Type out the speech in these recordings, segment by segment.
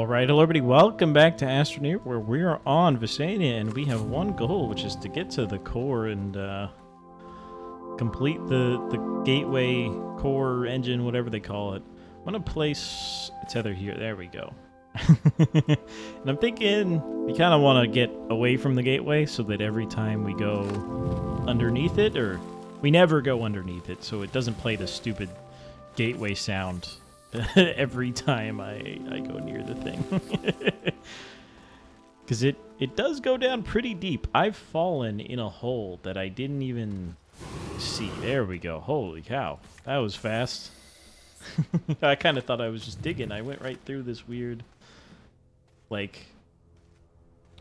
Alright, hello everybody, welcome back to Astroneer, where we are on Visania, and we have one goal, which is to get to the core and complete the gateway, core, engine, whatever they call it. I'm going to place a tether here, there we go. And I'm thinking we kind of want to get away from the gateway so that every time we go underneath it, or we never go underneath it, so it doesn't play the stupid gateway sound every time I go near the thing. Because it does go down pretty deep. I've fallen in a hole that I didn't even see. There we go. Holy cow. That was fast. I kind of thought I was just digging. I went right through this weird, like,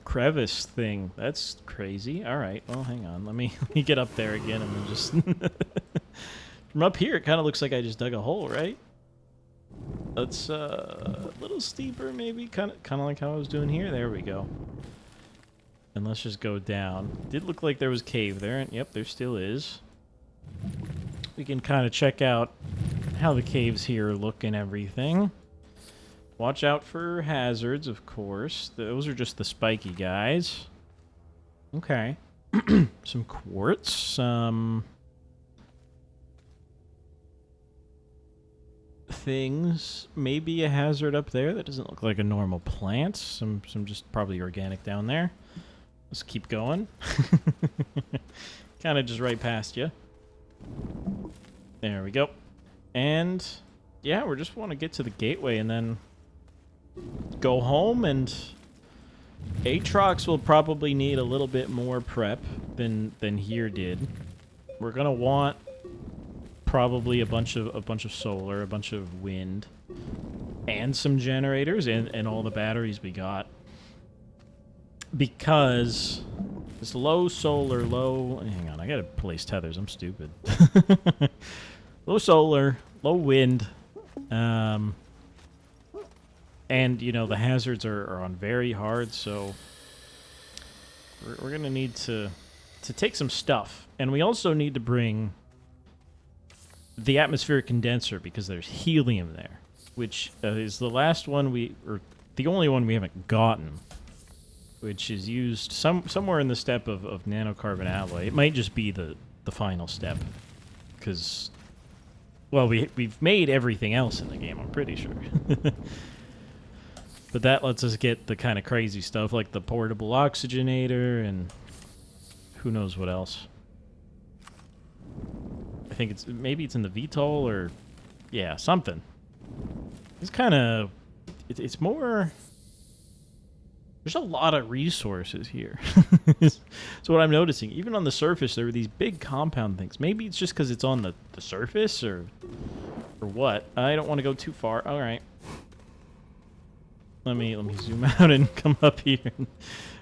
crevice thing. That's crazy. Alright, well, hang on. Let me get up there again and then just... From up here, it kind of looks like I just dug a hole, right? That's a little steeper, maybe, kind of like how I was doing here. There we go. And let's just go down. Did look like there was cave there, and yep, there still is. We can kind of check out how the caves here look and everything. Watch out for hazards, of course. Those are just the spiky guys. Okay. Some quartz, some things, maybe a hazard up there that doesn't look like a normal plant. Some just probably organic down there. Let's keep going. Kind of just right past you. There we go. And yeah, we just want to get to the gateway and then go home. And Aatrox will probably need a little bit more prep than here did. We're gonna want probably a bunch of solar, a bunch of wind, and some generators, and all the batteries we got. Because this low solar, hang on, I gotta place tethers, I'm stupid. Low solar, low wind, and, you know, the hazards are on very hard, so we're gonna need to take some stuff. And we also need to bring the atmospheric condenser, because there's helium there, which is the last one or the only one we haven't gotten, which is used somewhere in the step of nanocarbon alloy. It might just be the final step, because, well, we've made everything else in the game, I'm pretty sure. But that lets us get the kind of crazy stuff like the portable oxygenator and who knows what else. I think maybe it's in the VTOL, or yeah, something. It's kind of it's more. There's a lot of resources here. So what I'm noticing, even on the surface, there are these big compound things. Maybe it's just because it's on the surface, or what. I don't want to go too far. All right. Let me zoom out and come up here and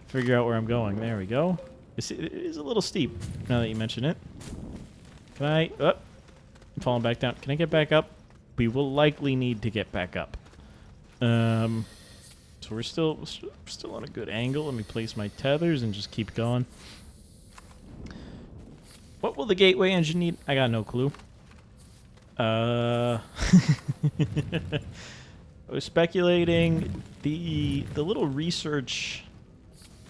figure out where I'm going. There we go. It is a little steep now that you mention it. Can I... Oh, I'm falling back down. Can I get back up? We will likely need to get back up. So we're still on a good angle. Let me place my tethers and just keep going. What will the gateway engine need? I got no clue. I was speculating the little research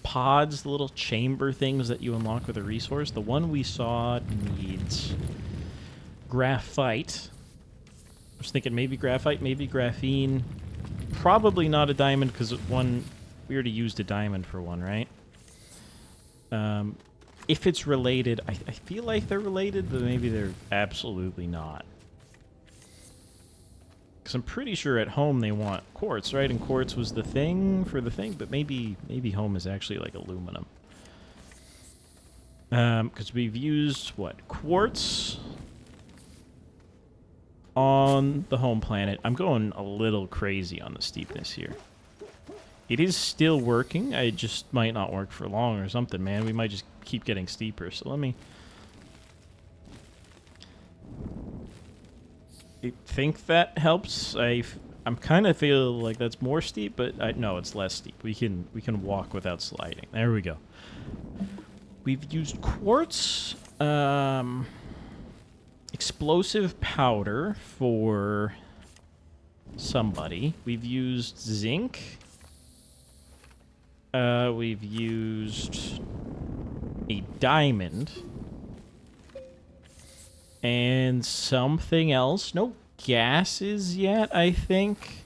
pods, the little chamber things that you unlock with a resource. The one we saw needs graphite. I was thinking maybe graphite, maybe graphene. Probably not a diamond, because we already used a diamond for one, right? If it's related, I feel like they're related, but maybe they're absolutely not. Because I'm pretty sure at home they want quartz, right? And quartz was the thing for the thing, but maybe home is actually like aluminum. Because we've used, what, quartz on the home planet. I'm going a little crazy on the steepness here. It is still working. It just might not work for long or something, man. We might just keep getting steeper. So let me... I think that helps. I'm kind of feel like that's more steep, but no, it's less steep. We can walk without sliding. There we go. We've used quartz, explosive powder for somebody. We've used zinc We've used a diamond. And something else. No gases yet, I think.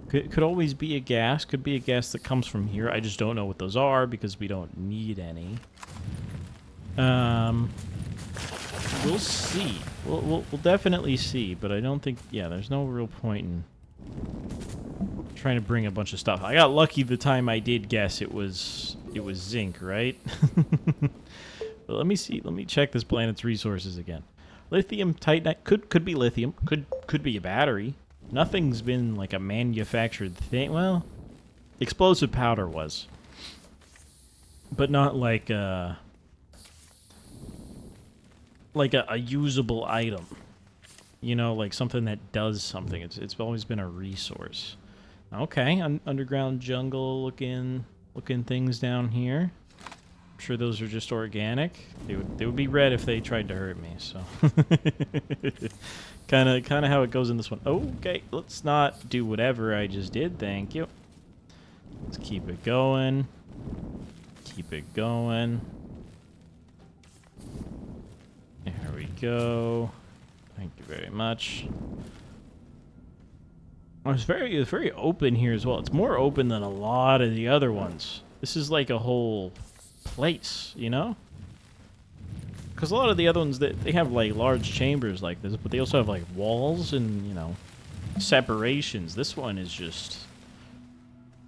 Could always be a gas. Could be a gas that comes from here. I just don't know what those are because we don't need any. We'll see. We'll definitely see, but I don't think... Yeah, there's no real point in trying to bring a bunch of stuff. I got lucky the time I did guess it was zinc, right? But let me see. Let me check this planet's resources again. Lithium titanite could be lithium. Could be a battery. Nothing's been like a manufactured thing. Well, explosive powder was, but not like a usable item. You know, like something that does something. It's always been a resource. Okay, underground jungle looking things down here. I'm sure those are just organic. They would be red if they tried to hurt me. So, kind of how it goes in this one. Okay, let's not do whatever I just did. Thank you. Let's keep it going. Keep it going. There we go. Thank you very much. It's very open here as well. It's more open than a lot of the other ones. This is like a whole place, you know? Because a lot of the other ones, they have like large chambers like this, but they also have like walls and, you know, separations. This one is just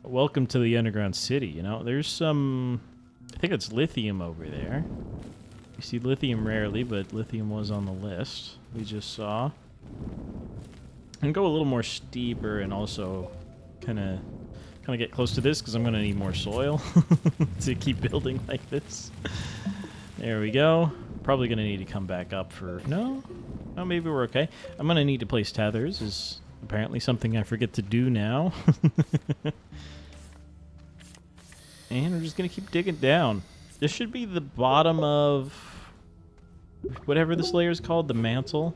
welcome to the underground city, you know? There's some, I think it's lithium over there. You see lithium rarely, but lithium was on the list we just saw. And go a little more steeper and also kind of get close to this because I'm going to need more soil to keep building like this. There we go. Probably going to need to come back up for... No, maybe we're okay. I'm going to need to place tethers, is apparently something I forget to do now. And we're just going to keep digging down. This should be the bottom of whatever this layer is called, the mantle.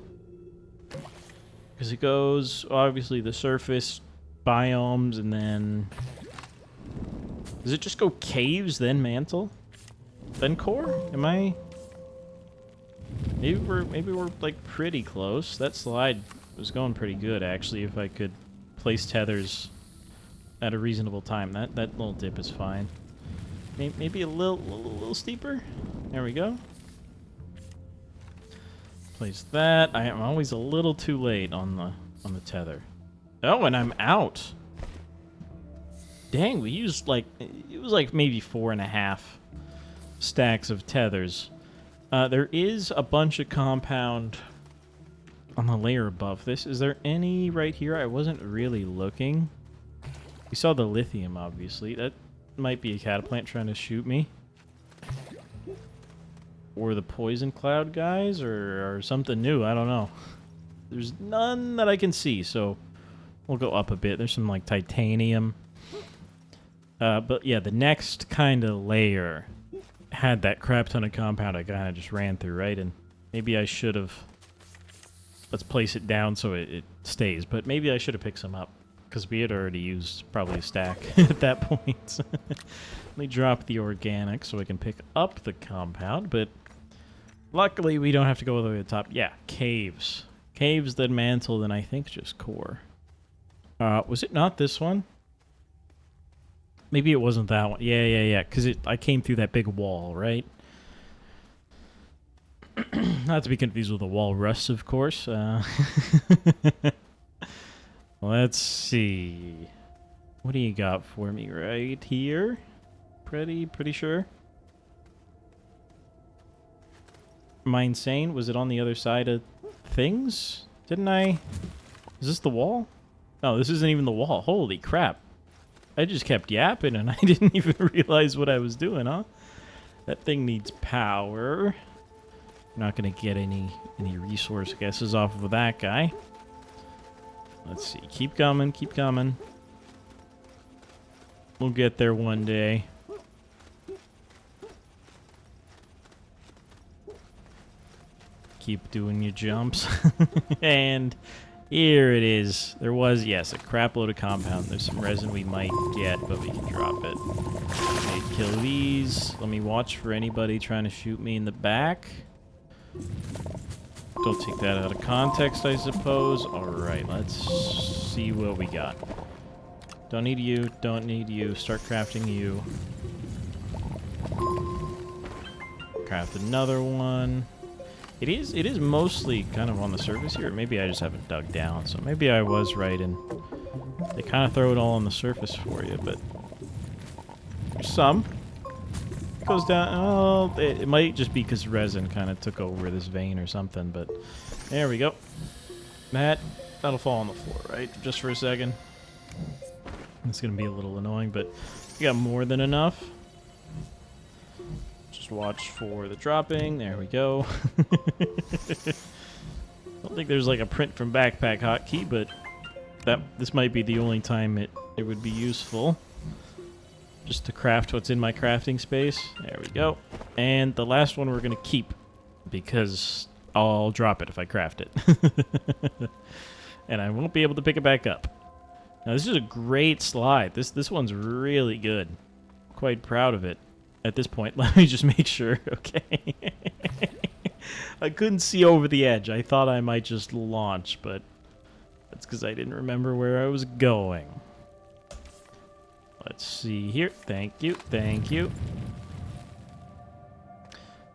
Because it goes, obviously, the surface, biomes, and then... Does it just go caves, then mantle? Then core? Am I... Maybe we're like pretty close. That slide was going pretty good, actually, if I could place tethers at a reasonable time. That little dip is fine. Maybe a little steeper? There we go. Place that. I am always a little too late on the tether. Oh, and I'm out. Dang, we used like it was like maybe 4.5 stacks of tethers. There is a bunch of compound on the layer above this. Is there any right here? I wasn't really looking. We saw the lithium, obviously. That might be a cataplant trying to shoot me. Or the poison cloud guys, or something new. I don't know. There's none that I can see, so we'll go up a bit. There's some like titanium. But yeah, the next kind of layer had that crap ton of compound I kind of just ran through, right? And maybe I should have... Let's place it down so it stays. But maybe I should have picked some up, because we had already used probably a stack at that point. Let me drop the organic so I can pick up the compound, but luckily we don't have to go all the way to the top. Yeah, caves. Caves, then mantle, then I think just core. Was it not this one? Maybe it wasn't that one. Yeah, because I came through that big wall, right? Not to be confused with the walrus, of course. Let's see. What do you got for me right here? Pretty sure. Am I insane? Was it on the other side of things? Didn't I? Is this the wall? No, this isn't even the wall. Holy crap. I just kept yapping and I didn't even realize what I was doing, huh? That thing needs power. Not going to get any resource guesses off of that guy. Let's see. Keep coming, keep coming. We'll get there one day. Keep doing your jumps. And Here it is. There was, yes, a crap load of compound. There's some resin we might get, but we can drop it. Okay, kill these. Let me watch for anybody trying to shoot me in the back. Don't take that out of context, I suppose. Alright, let's see what we got. Don't need you, don't need you. Start crafting you. Craft another one. It is mostly kind of on the surface here. Maybe I just haven't dug down, so maybe I was right, and they kind of throw it all on the surface for you, but there's some. It goes down. Oh, it might just be because resin kind of took over this vein or something, but there we go. That'll fall on the floor, right? Just for a second. It's going to be a little annoying, but we got more than enough. Just watch for the dropping. There we go. Don't think there's like a print from backpack hotkey, but this might be the only time it would be useful. Just to craft what's in my crafting space. There we go. And the last one we're going to keep, because I'll drop it if I craft it. And I won't be able to pick it back up. Now this is a great slide. This one's really good. Quite proud of it. At this point, let me just make sure. Okay. I couldn't see over the edge. I thought I might just launch, but that's because I didn't remember where I was going. Let's see here. Thank you. Thank you.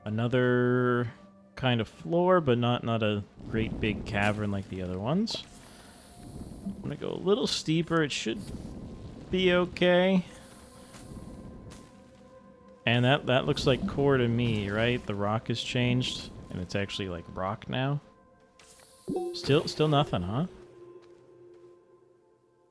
Another kind of floor, but not a great big cavern like the other ones. I'm going to go a little steeper. It should be okay. And that looks like core to me, right? The rock has changed, and it's actually like rock now. Still nothing, huh?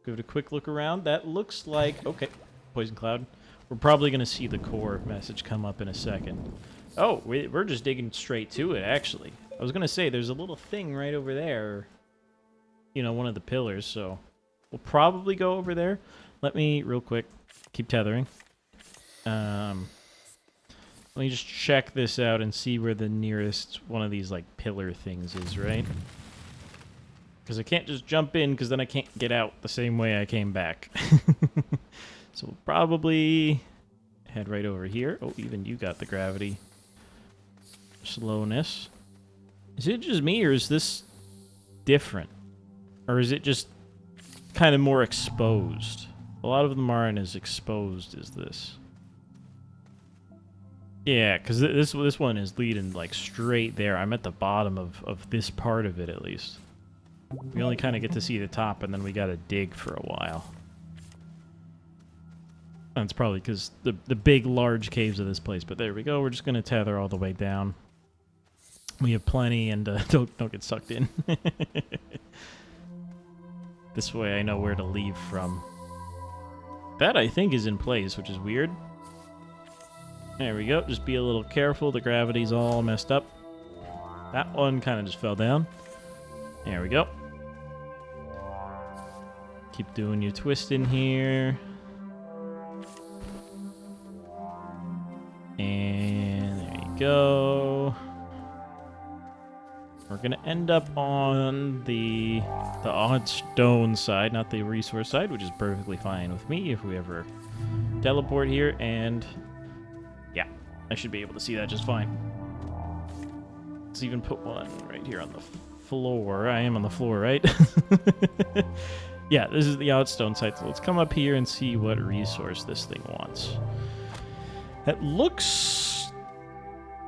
Give it a quick look around. That looks like... Okay, poison cloud. We're probably going to see the core message come up in a second. Oh, we're just digging straight to it, actually. I was going to say, there's a little thing right over there. You know, one of the pillars, so... We'll probably go over there. Let me, real quick, keep tethering. Let me just check this out and see where the nearest one of these, like, pillar things is, right? Because I can't just jump in, because then I can't get out the same way I came back. So we'll probably head right over here. Oh, even you got the gravity slowness. Is it just me, or is this different? Or is it just kind of more exposed? A lot of them aren't as exposed as this. Yeah, because this one is leading, like, straight there. I'm at the bottom of this part of it, at least. We only kind of get to see the top, and then we gotta dig for a while. That's probably because the big, large caves of this place. But there we go. We're just gonna tether all the way down. We have plenty, and don't get sucked in. This way I know where to leave from. That, I think, is in place, which is weird. There we go. Just be a little careful. The gravity's all messed up. That one kind of just fell down. There we go. Keep doing your twisting here. And there you go. We're going to end up on the odd stone side, not the resource side, which is perfectly fine with me if we ever teleport here. And yeah, I should be able to see that just fine. Let's even put one right here on the floor. I am on the floor, right? Yeah, this is the outstone site. So let's come up here and see what resource this thing wants. That looks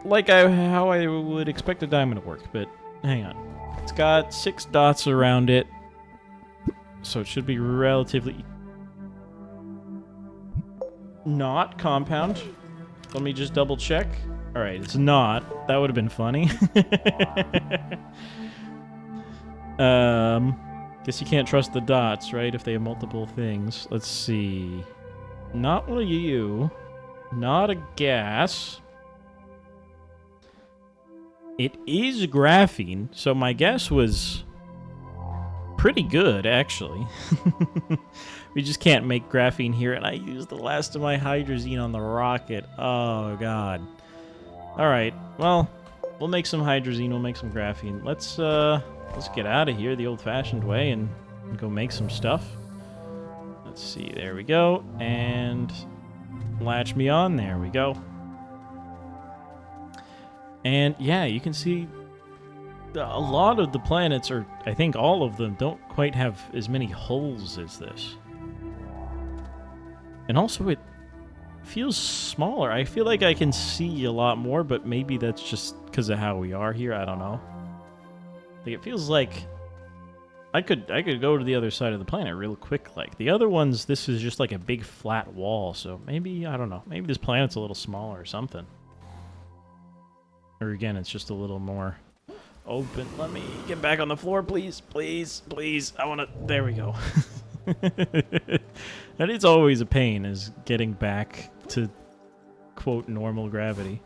like how I would expect a diamond to work, but hang on. It's got 6 dots around it, so it should be relatively not compound. Let me just double check. All right, it's not. That would have been funny. Guess you can't trust the dots, right? If they have multiple things. Let's see. Not one of you. Not a gas. It is graphene, so my guess was pretty good, actually. We just can't make graphene here, and I used the last of my hydrazine on the rocket. Oh, God. Alright, well, We'll make some hydrazine, we'll make some graphene. Let's get out of here the old-fashioned way and go make some stuff. Let's see, there we go. And latch me on, there we go. And yeah, you can see a lot of the planets, or I think all of them, don't quite have as many holes as this. And also it feels smaller. I feel like I can see a lot more, but maybe that's just because of how we are here. I don't know. Like, it feels like I could go to the other side of the planet real quick. Like the other ones, this is just like a big flat wall. So maybe, I don't know, maybe this planet's a little smaller or something. Or again, it's just a little more open. Let me get back on the floor, please. Please, please. I want to... There we go. That is always a pain, is getting back to, quote, normal gravity.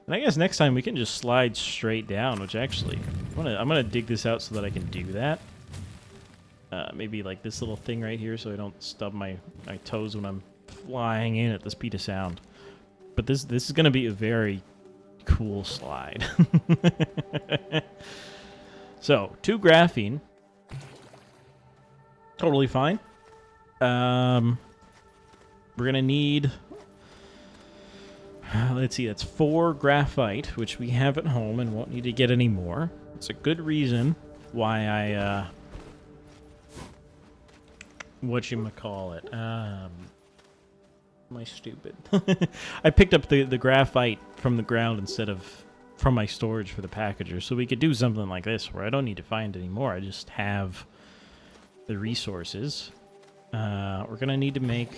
And I guess next time we can just slide straight down, which actually... I'm gonna dig this out so that I can do that. Maybe like this little thing right here so I don't stub my toes when I'm flying in at the speed of sound. But this is going to be a very cool slide. So, 2 graphene. Totally fine. We're going to need... let's see, that's 4 graphite, which we have at home and won't need to get any more. It's a good reason why I... whatchamacallit? Am I stupid? I picked up the graphite from the ground instead of from my storage for the packager, so we could do something like this where I don't need to find any more. I just have the resources. We're gonna need to make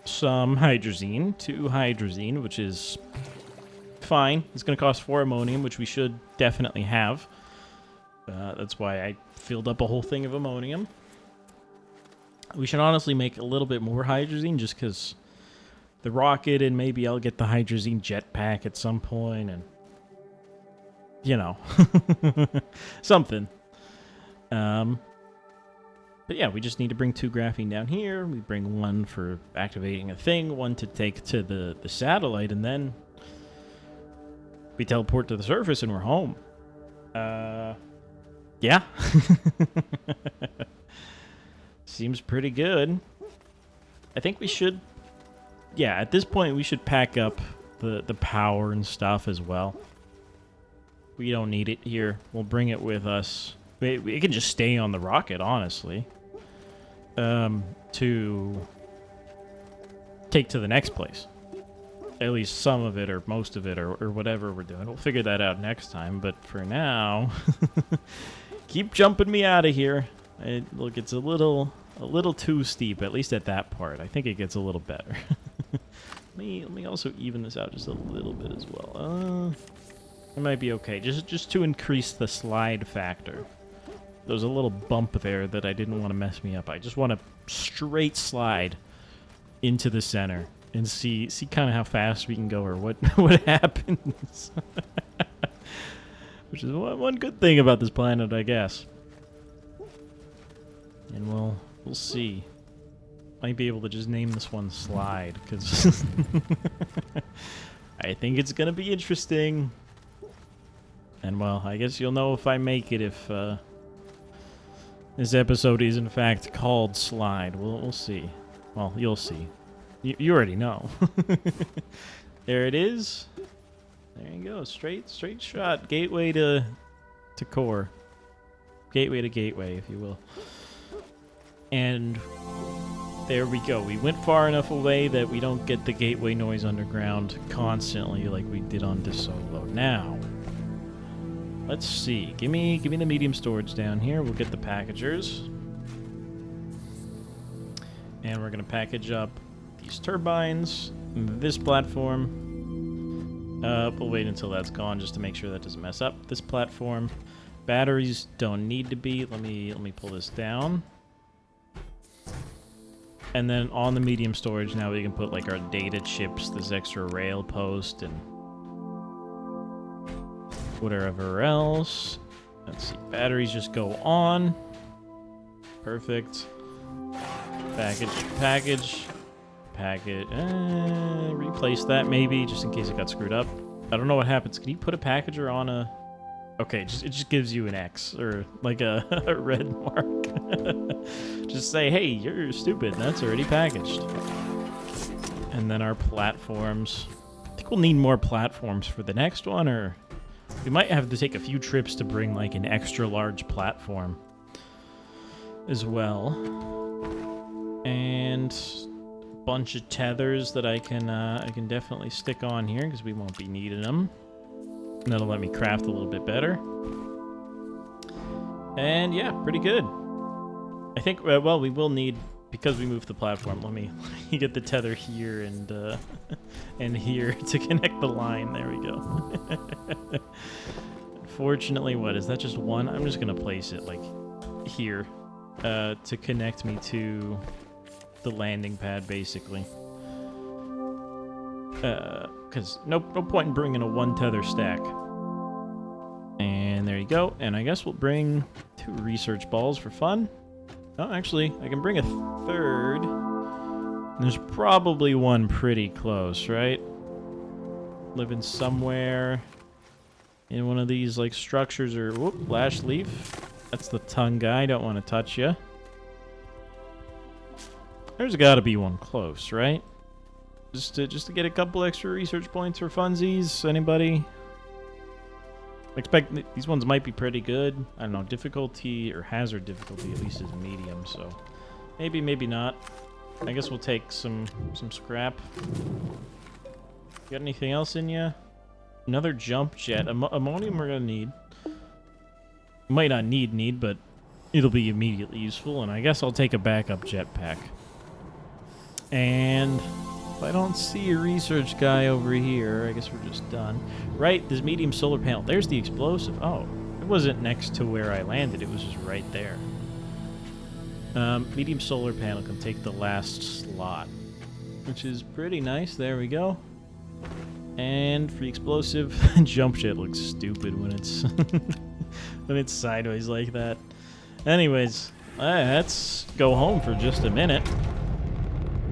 some hydrazine, 2 hydrazine, which is fine. It's gonna cost 4 ammonium, which we should definitely have. That's why I filled up a whole thing of ammonium. We should honestly make a little bit more hydrazine just because the rocket, and maybe I'll get the hydrazine jetpack at some point, and, you know, something. But yeah, we just need to bring 2 graphene down here. We bring 1 for activating a thing, 1 to take to the satellite, and then we teleport to the surface and we're home. Yeah. Seems pretty good. I think we should... Yeah, at this point, we should pack up the power and stuff as well. We don't need it here. We'll bring it with us. It can just stay on the rocket, honestly. To take to the next place. At least some of it, or most of it, or whatever we're doing. We'll figure that out next time, but for now... keep jumping me out of here. Look, it's a little too steep, at least at that part. I think it gets a little better. let me also even this out just a little bit as well. It might be okay, just to increase the slide factor. There's a little bump there that I didn't want to mess me up. I just want to straight slide into the center and see kind of how fast we can go, or what happens. Which is one good thing about this planet, I guess. And we'll see. Might be able to just name this one Slide, because I think it's gonna be interesting. And well, I guess you'll know if I make it, if this episode is in fact called Slide. We'll see. Well, you'll see. You already know. There it is. There you go. Straight shot. Gateway to core. Gateway to gateway, if you will. And there we go. We went far enough away that we don't get the gateway noise underground constantly like we did on DeSolo. Now, let's see. Give me the medium storage down here. We'll get the packagers. And we're going to package up these turbines, this platform. We'll wait until that's gone just to make sure that doesn't mess up this platform. Batteries don't need to be. Let me pull this down. And then on the medium storage now we can put like our data chips, this extra rail post, and whatever else. Let's see. Batteries just go on. Perfect. Package. package. Replace that maybe, just in case it got screwed up. I don't know what happens. Can you put a packager on a... Okay, it just gives you an X, or like a red mark. Just say, hey, you're stupid. That's already packaged. And then our platforms. I think we'll need more platforms for the next one, or we might have to take a few trips to bring like an extra large platform as well. And a bunch of tethers that I can definitely stick on here because we won't be needing them. And that'll let me craft a little bit better. And yeah, pretty good. I think, well, we will need, because we moved the platform, let me get the tether here and here to connect the line. There we go. Unfortunately, what, is that just one? I'm just going to place it, like, here to connect me to the landing pad, basically. Because no point in bringing a one tether stack. And there you go. And I guess we'll bring 2 research balls for fun. Oh, actually, I can bring a third. There's probably one pretty close, right? Living somewhere in one of these, like, structures or... Whoop, lash leaf. That's the tongue guy. Don't want to touch you. There's got to be one close, right? Just to get a couple extra research points for funsies. Anybody? I expect these ones might be pretty good. I don't know, difficulty or hazard difficulty at least is medium, so maybe, maybe not. I guess we'll take some scrap. Got anything else in ya? Another jump jet. Ammonium we're gonna need. Might not need, but it'll be immediately useful. And I guess I'll take a backup jetpack. And if I don't see a research guy over here, I guess we're just done. Right, this medium solar panel. There's the explosive. Oh, it wasn't next to where I landed. It was just right there. Medium solar panel can take the last slot, which is pretty nice. There we go. And for the explosive, jump jet looks stupid when it's when it's sideways like that. Anyways, let's go home for just a minute.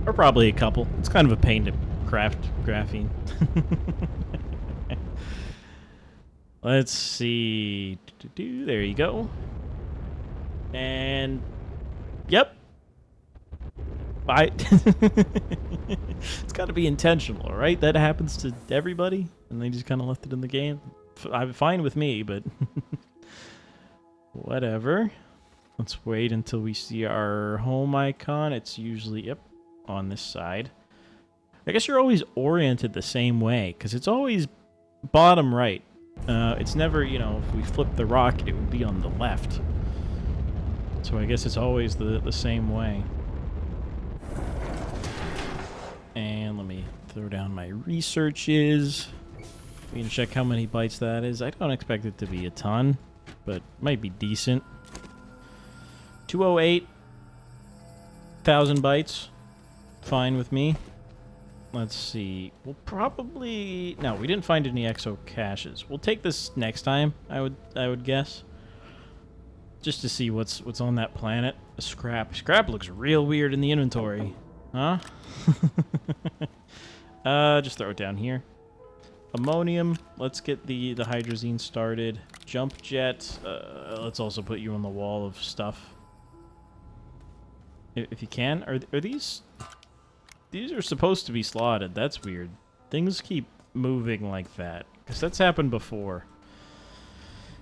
Or probably a couple. It's kind of a pain to craft graphene. Let's see. There you go. And... Yep. Bye. It's got to be intentional, right? That happens to everybody, and they just kind of left it in the game. I'm fine with me, but... Whatever. Let's wait until we see our home icon. It's usually... Yep. On this side. I guess you're always oriented the same way, because it's always bottom right. It's never, you know, if we flip the rock, it would be on the left. So I guess it's always the same way. And let me throw down my researches. We can check how many bytes that is. I don't expect it to be a ton, but it might be decent. 208,000 bytes. Fine with me. Let's see. We'll probably... No, we didn't find any exo caches. We'll take this next time, I would guess. Just to see what's on that planet. Scrap. Scrap looks real weird in the inventory. Huh? Just throw it down here. Ammonium. Let's get the hydrazine started. Jump jet. Let's also put you on the wall of stuff. If you can. Are these... These are supposed to be slotted. That's weird. Things keep moving like that. Because that's happened before.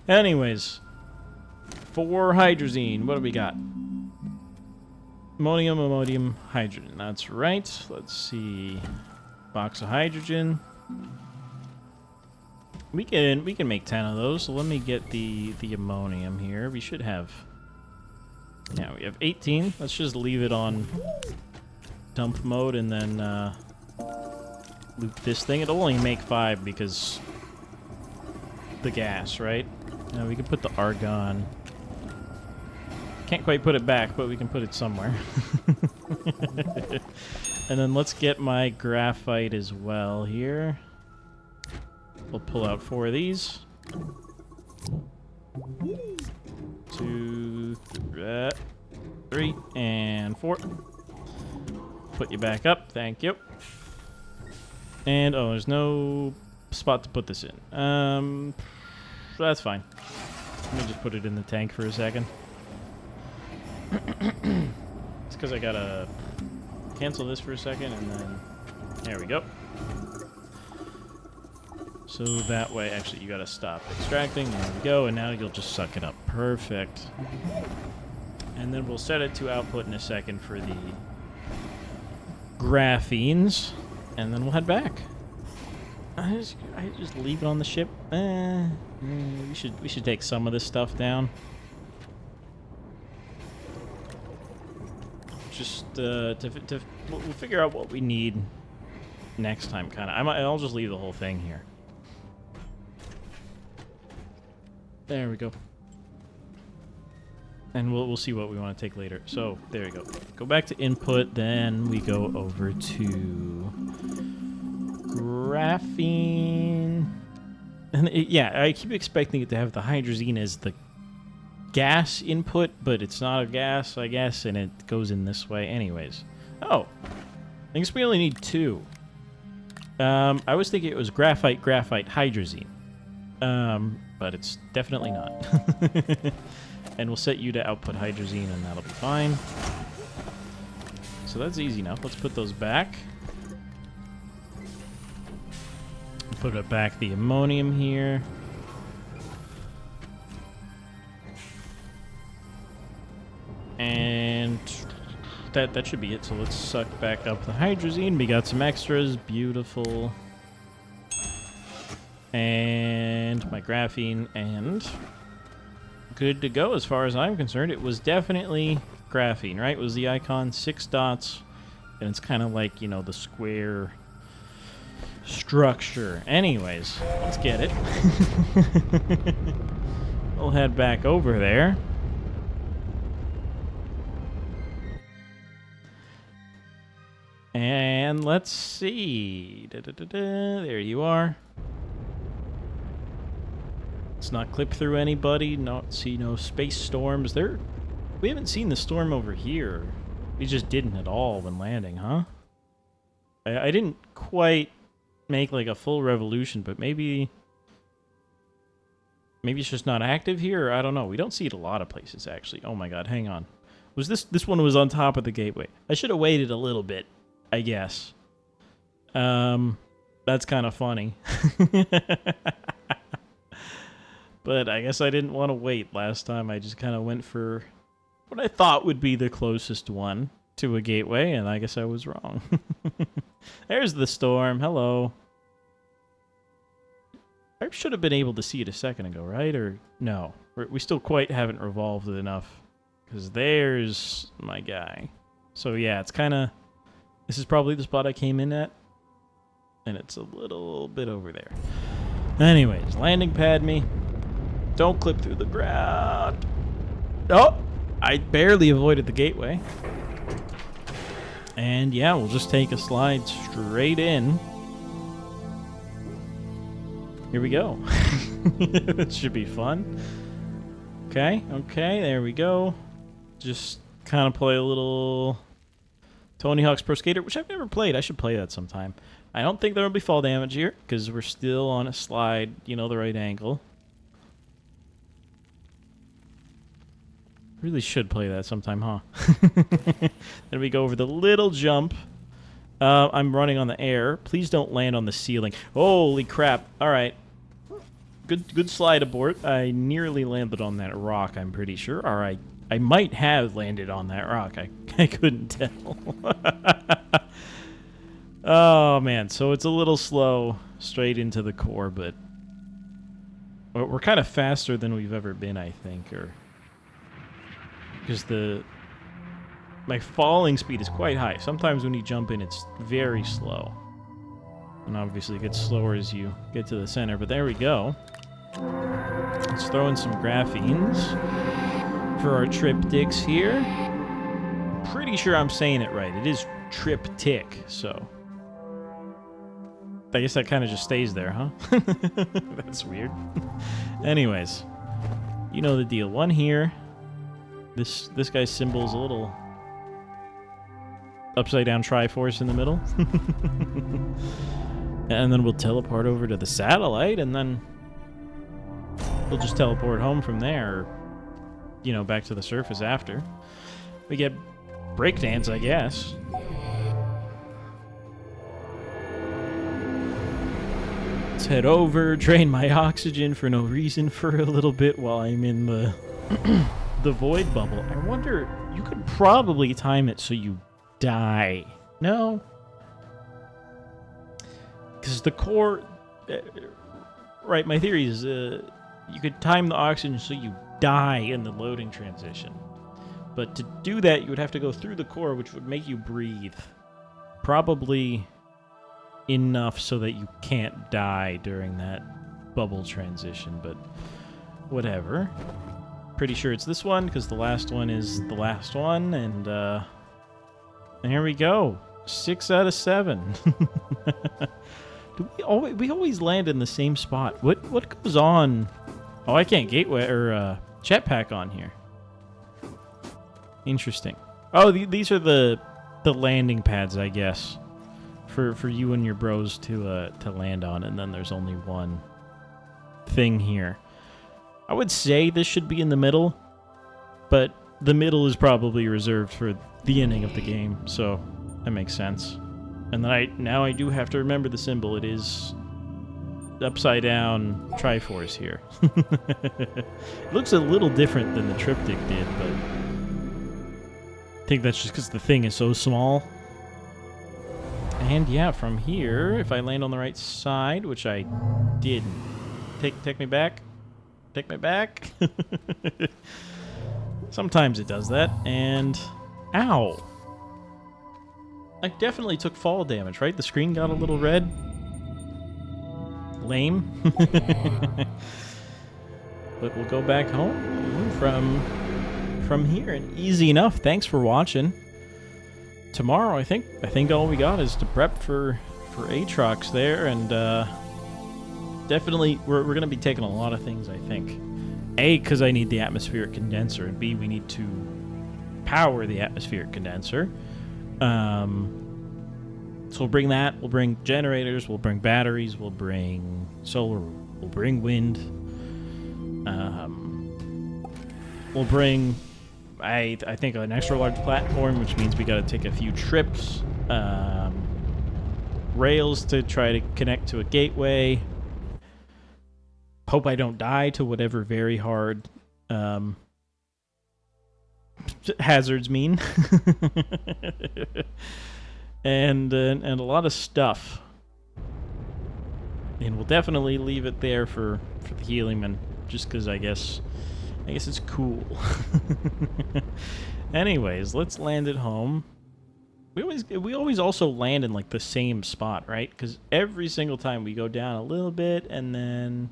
Anyways. For hydrazine, what do we got? Ammonium, hydrogen. That's right. Let's see. Box of hydrogen. We can make 10 of those. So let me get the ammonium here. We should have... Yeah, we have 18. Let's just leave it on... dump mode and then loop this thing. It'll only make 5 because the gas, right? Now we can put the argon. Can't quite put it back, but we can put it somewhere. And then let's get my graphite as well here. We'll pull out 4 of these. 2, 3, and 4. Put you back up. Thank you. And, oh, there's no spot to put this in. That's fine. Let me just put it in the tank for a second. It's because I gotta cancel this for a second, and then... There we go. So that way, actually, you gotta stop extracting. There we go, and now you'll just suck it up. Perfect. And then we'll set it to output in a second for the graphenes, and then we'll head back. I just leave it on the ship. We should take some of this stuff down. Just we'll figure out what we need next time. Kind of. I'll just leave the whole thing here. There we go. And we'll see what we want to take later. So, there we go. Go back to input, then we go over to graphene. And yeah, I keep expecting it to have the hydrazine as the gas input, but it's not a gas, I guess, and it goes in this way anyways. Oh, I guess we only need 2. I was thinking it was graphite, hydrazine. But it's definitely not. And we'll set you to output hydrazine, and that'll be fine. So that's easy enough. Let's put those back. Put it back the ammonium here. And that should be it. So let's suck back up the hydrazine. We got some extras. Beautiful. And my graphene, and good to go as far as I'm concerned. It was definitely graphene, right? Was the icon 6 dots, and it's kind of like, you know, the square structure. Anyways, let's get it. We'll head back over there. And let's see. There you are. Let's not clip through anybody. Not see no space storms. We haven't seen the storm over here. We just didn't at all when landing, huh? I didn't quite make like a full revolution, but maybe it's just not active here, or I don't know. We don't see it a lot of places, actually. Oh my god, hang on. Was this one was on top of the gateway? I should have waited a little bit, I guess. That's kind of funny. But I guess I didn't want to wait last time. I just kind of went for what I thought would be the closest one to a gateway, and I guess I was wrong. There's the storm. Hello. I should have been able to see it a second ago, right? Or no? We still quite haven't revolved it enough. Because there's my guy. So yeah, it's kind of... This is probably the spot I came in at. And it's a little bit over there. Anyways, landing pad me. Don't clip through the ground. Oh! I barely avoided the gateway. And yeah, we'll just take a slide straight in. Here we go. It should be fun. Okay, there we go. Just kind of play a little Tony Hawk's Pro Skater, which I've never played. I should play that sometime. I don't think there will be fall damage here, because we're still on a slide, you know, the right angle. Really should play that sometime, huh? Then we go over the little jump. I'm running on the air. Please don't land on the ceiling. Holy crap. All right. Good slide abort. I nearly landed on that rock, I'm pretty sure. Or I might have landed on that rock. I couldn't tell. Oh, man. So it's a little slow straight into the core, but we're kind of faster than we've ever been, I think, because my falling speed is quite high. Sometimes when you jump in, it's very slow. And obviously it gets slower as you get to the center, but there we go. Let's throw in some graphenes for our triptychs here. I'm pretty sure I'm saying it right. It is triptych, so... I guess that kind of just stays there, huh? That's weird. Anyways, you know the deal. One here. This guy's symbol is a little upside down Triforce in the middle. And then we'll teleport over to the satellite, and then we'll just teleport home from there, or, you know, back to the surface after. We get breakdance, I guess. Let's head over, drain my oxygen for no reason for a little bit while I'm in the the void bubble. I wonder, you could probably time it so you die. No? Because the core... right, my theory is you could time the oxygen so you die in the loading transition. But to do that, you would have to go through the core, which would make you breathe. Probably enough so that you can't die during that bubble transition, but whatever. Pretty sure it's this one, because the last one is the last one, and here we go. 6 out of 7. Do we always land in the same spot? What goes on? Oh, I can't gateway or jetpack on here. Interesting. Oh, these are the landing pads, I guess, for you and your bros to land on, and then there's only one thing here. I would say this should be in the middle, but the middle is probably reserved for the ending of the game, so that makes sense. And then now I do have to remember the symbol. It is upside down Triforce here. It looks a little different than the triptych did, but I think that's just because the thing is so small. And yeah, from here, if I land on the right side, which I didn't. Take me back. Take me back. Sometimes it does that, and ow. I definitely took fall damage, right? The screen got a little red. Lame. But we'll go back home from here, and easy enough. Thanks for watching. Tomorrow, I think all we got is to prep for Aatrox there, and definitely we're going to be taking a lot of things, I think. A, because I need the atmospheric condenser, and B, we need to power the atmospheric condenser. So we'll bring that, we'll bring generators, we'll bring batteries, we'll bring solar, we'll bring wind. We'll bring, I think, an extra large platform, which means we got to take a few trips. Rails to try to connect to a gateway. Hope I don't die to whatever very hard hazards mean. and a lot of stuff. And we'll definitely leave it there for the healing man, just because I guess it's cool. Anyways, let's land at home. We always also land in like the same spot, right? Because every single time we go down a little bit, and then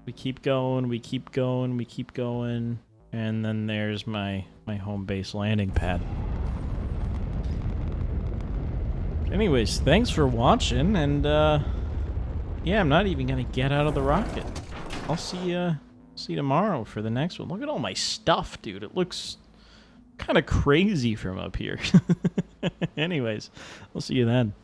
we keep going, we keep going, we keep going, and then there's my home base landing pad. Anyways, thanks for watching, and yeah, I'm not even gonna get out of the rocket. I'll see you tomorrow for the next one. Look at all my stuff, dude. It looks kind of crazy from up here. Anyways, I'll see you then.